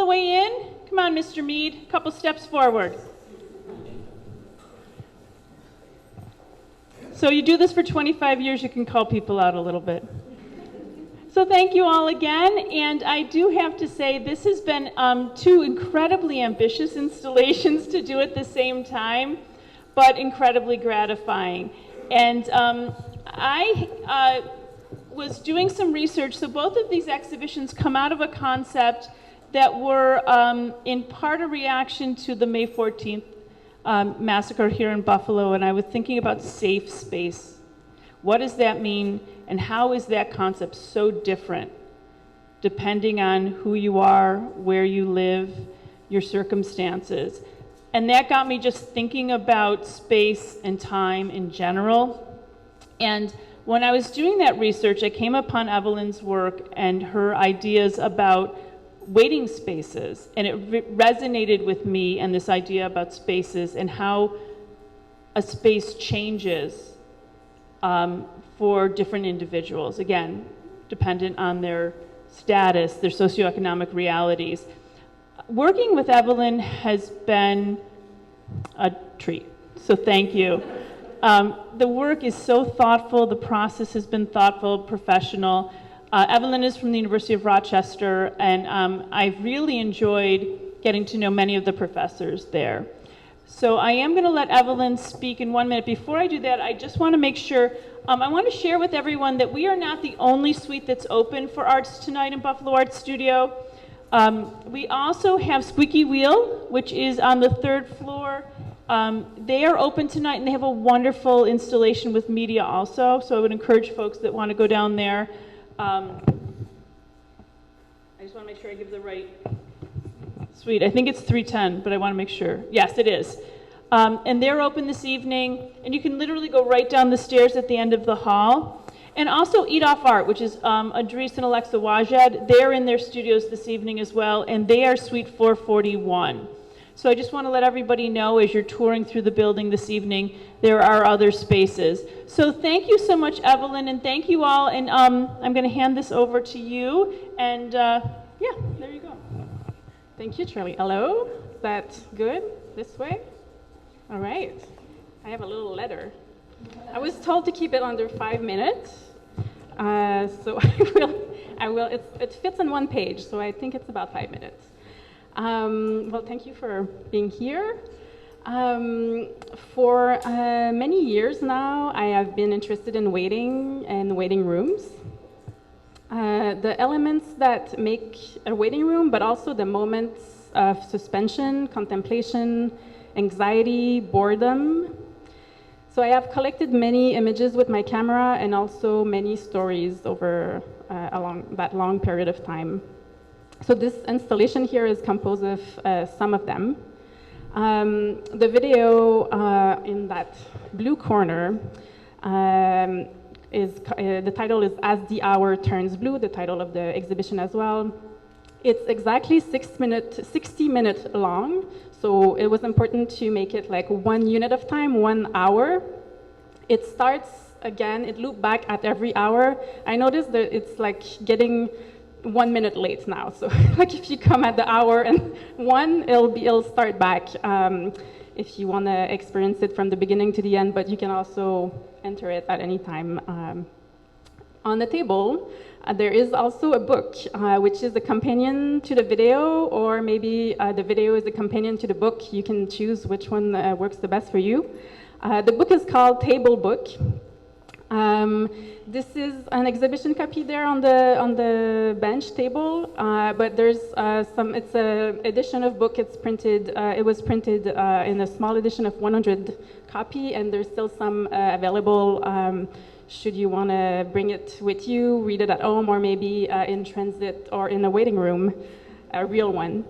way in? Come on, Mr. Mead, a couple steps forward. So you do this for 25 years, you can call people out a little bit. So thank you all again, and I do have to say this has been two incredibly ambitious installations to do at the same time, but incredibly gratifying. And I was doing some research, so both of these exhibitions come out of a concept that were in part a reaction to the May 14th massacre here in Buffalo, and I was thinking about safe space. What does that mean, and how is that concept so different depending on who you are, where you live, your circumstances? And that got me just thinking about space and time in general. And when I was doing that research, I came upon Evelyne's work and her ideas about waiting spaces, and it resonated with me, and this idea about spaces and how a space changes for different individuals, again, dependent on their status, their socioeconomic realities. Working with Evelyne has been a treat, so thank you. The work is so thoughtful, the process has been thoughtful, professional. Evelyne is from the University of Rochester, and I've really enjoyed getting to know many of the professors there. So I am going to let Evelyne speak in 1 minute. Before I do that, I just want to make sure, I want to share with everyone that we are not the only suite that's open for arts tonight in Buffalo Art Studio. We also have Squeaky Wheel, which is on the 3rd floor. They are open tonight, and they have a wonderful installation with media also, so I would encourage folks that want to go down there. I just want to make sure I give the right suite. I think it's 310, but I want to make sure. Yes, it is. And they're open this evening, and you can literally go right down the stairs at the end of the hall. And also Eat Off Art, which is Idris and Alexa Wajed. They're in their studios this evening as well, and they are suite 441. So I just want to let everybody know as you're touring through the building this evening, there are other spaces. So thank you so much, Evelyne, and thank you all. And I'm going to hand this over to you. And yeah, there you go. Thank you, Charlie. Hello. Is that good? This way? All right. I have a little letter. I was told to keep it under 5 minutes. So I will. It fits on 1 page, so I think it's about 5 minutes. Well, thank you for being here. For many years now, I have been interested in waiting and waiting rooms. The elements that make a waiting room, but also the moments of suspension, contemplation, anxiety, boredom. So I have collected many images with my camera and also many stories over that long period of time. So this installation here is composed of some of them. The video in that blue corner the title is As the Hour Turns Blue, the title of the exhibition as well. It's exactly 60 minutes long, so it was important to make it like 1 unit of time, 1 hour. It starts again, it loops back at every hour. I noticed that it's like getting 1 minute late now. So like if you come at the hour and 1, it'll start back if you want to experience it from the beginning to the end, but you can also enter it at any time. On the table, there is also a book, which is a companion to the video, or maybe the video is a companion to the book. You can choose which one works the best for you. The book is called Table Book. This is an exhibition copy there on the bench table, but there's it's an edition of book. It's printed, it was printed in a small edition of 100 copy, and there's still some available should you want to bring it with you, read it at home, or maybe in transit or in a waiting room, a real one.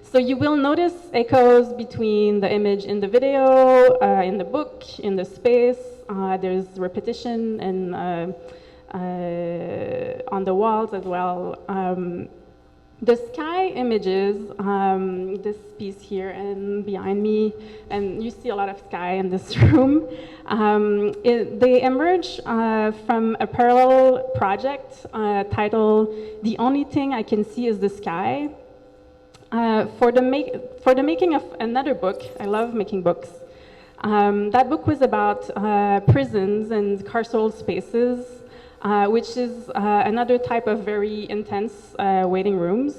So you will notice echoes between the image in the video, in the book, in the space. There's repetition and on the walls as well. The sky images, this piece here and behind me, and you see a lot of sky in this room, they emerge from a parallel project titled "The Only Thing I Can See Is the Sky." For the making of another book, I love making books. That book was about prisons and carceral spaces, which is another type of very intense waiting rooms.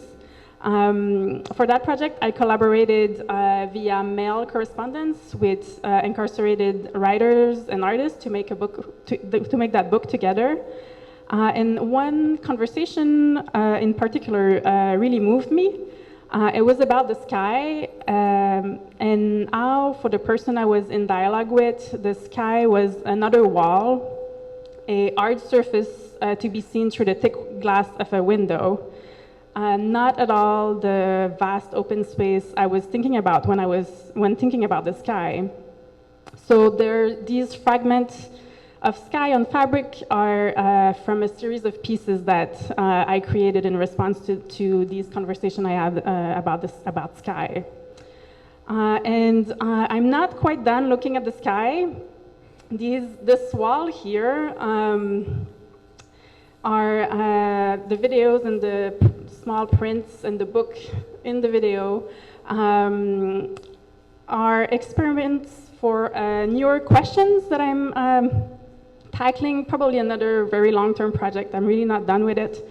For that project, I collaborated via mail correspondence with incarcerated writers and artists to make a book to make that book together. And one conversation in particular really moved me. It was about the sky, and how, for the person I was in dialogue with, the sky was another wall, a hard surface to be seen through the thick glass of a window. Not at all the vast open space I was thinking about when thinking about the sky. So these fragments of sky on fabric are from a series of pieces that I created in response to these conversations I had about sky. And I'm not quite done looking at the sky. This wall here are the videos and the small prints and the book in the video are experiments for newer questions that I'm tackling, probably another very long-term project. I'm really not done with it.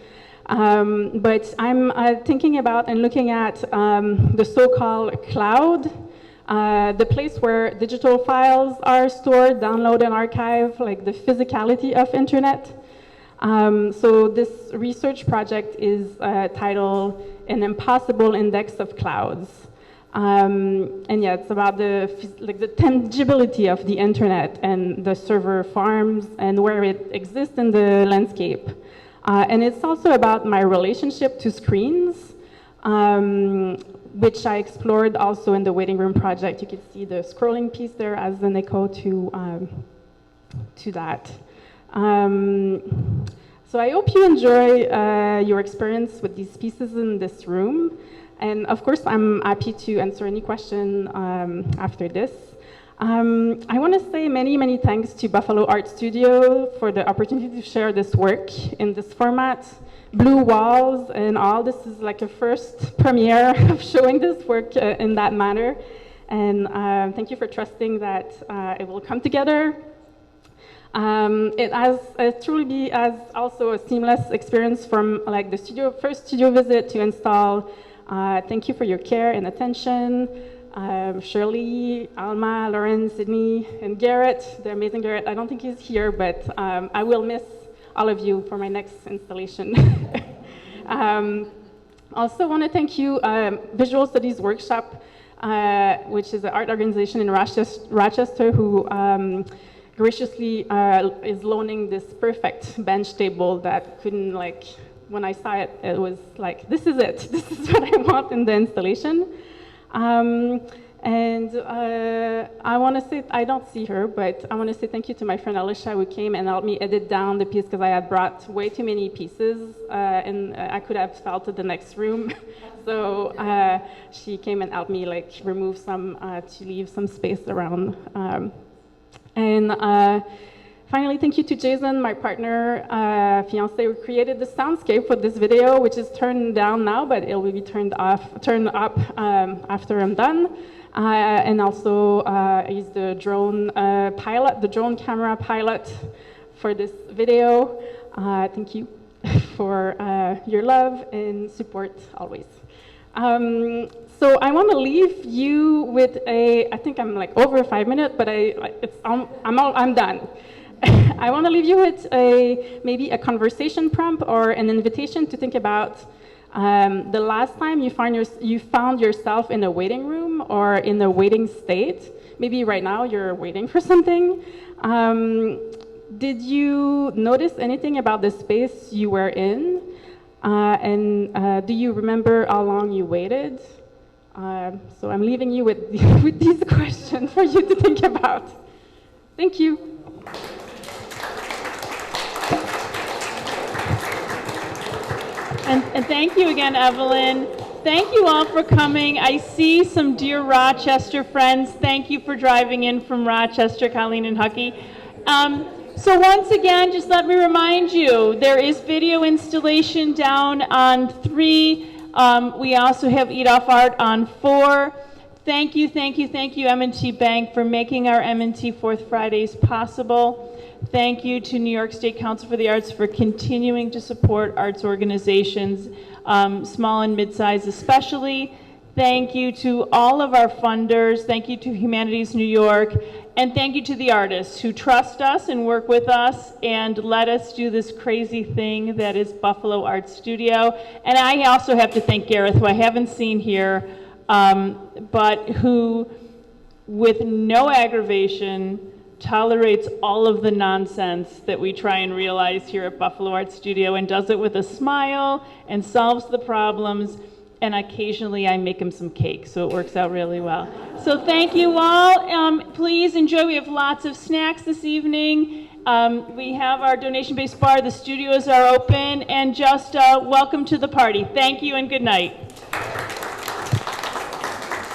But I'm thinking about and looking at the so-called cloud, the place where digital files are stored, download and archive, like the physicality of internet. So this research project is titled An Impossible Index of Clouds. And yeah, it's about the tangibility of the internet and the server farms and where it exists in the landscape. And it's also about my relationship to screens, which I explored also in the waiting room project. You can see the scrolling piece there as an echo to that. So I hope you enjoy your experience with these pieces in this room. And of course, I'm happy to answer any question after this. I want to say many, many thanks to Buffalo Art Studio for the opportunity to share this work in this format. Blue walls and all, this is like a first premiere of showing this work in that manner. And thank you for trusting that it will come together. It truly be as also a seamless experience from like the first studio visit to install. Thank you for your care and attention. Shirley, Alma, Lauren, Sydney, and Garrett, the amazing Garrett. I don't think he's here, but I will miss all of you for my next installation. Also want to thank you, Visual Studies Workshop, which is an art organization in Rochester who graciously is loaning this perfect bench table that couldn't, like, when I saw it, it was like, this is it. This is what I want in the installation. I want to say, I don't see her, but I want to say thank you to my friend Alicia who came and helped me edit down the piece because I had brought way too many pieces and I could have fell to the next room. So she came and helped me like remove some to leave some space around. Finally, thank you to Jason, my partner, fiancé, who created the soundscape for this video, which is turned down now, but it will be turned up after I'm done. And also, he's the drone pilot, the drone camera pilot for this video. Thank you for your love and support always. So I want to leave you with I think I'm like over 5 minutes, but I'm done. I want to leave you with maybe a conversation prompt or an invitation to think about the last time you found yourself in a waiting room or in a waiting state. Maybe right now you're waiting for something. Did you notice anything about the space you were in? And do you remember how long you waited? So I'm leaving you with these questions for you to think about. Thank you. And thank you again, Evelyn. Thank you all for coming. I see some dear Rochester friends. Thank you for driving in from Rochester, Colleen and Hucky. So once again, just let me remind you, there is video installation down on 3. We also have Eat Off Art on 4. Thank you, thank you, thank you, M&T Bank, for making our M&T Fourth Fridays possible. Thank you to New York State Council for the Arts for continuing to support arts organizations, small and mid-sized especially. Thank you to all of our funders. Thank you to Humanities New York. And thank you to the artists who trust us and work with us and let us do this crazy thing that is Buffalo Art Studio. And I also have to thank Gareth, who I haven't seen here, but who, with no aggravation, tolerates all of the nonsense that we try and realize here at Buffalo Art Studio and does it with a smile and solves the problems. And occasionally I make him some cake, so it works out really well. So thank you all. Please enjoy. We have lots of snacks this evening. We have our donation-based bar. The studios are open. And just welcome to the party. Thank you and good night.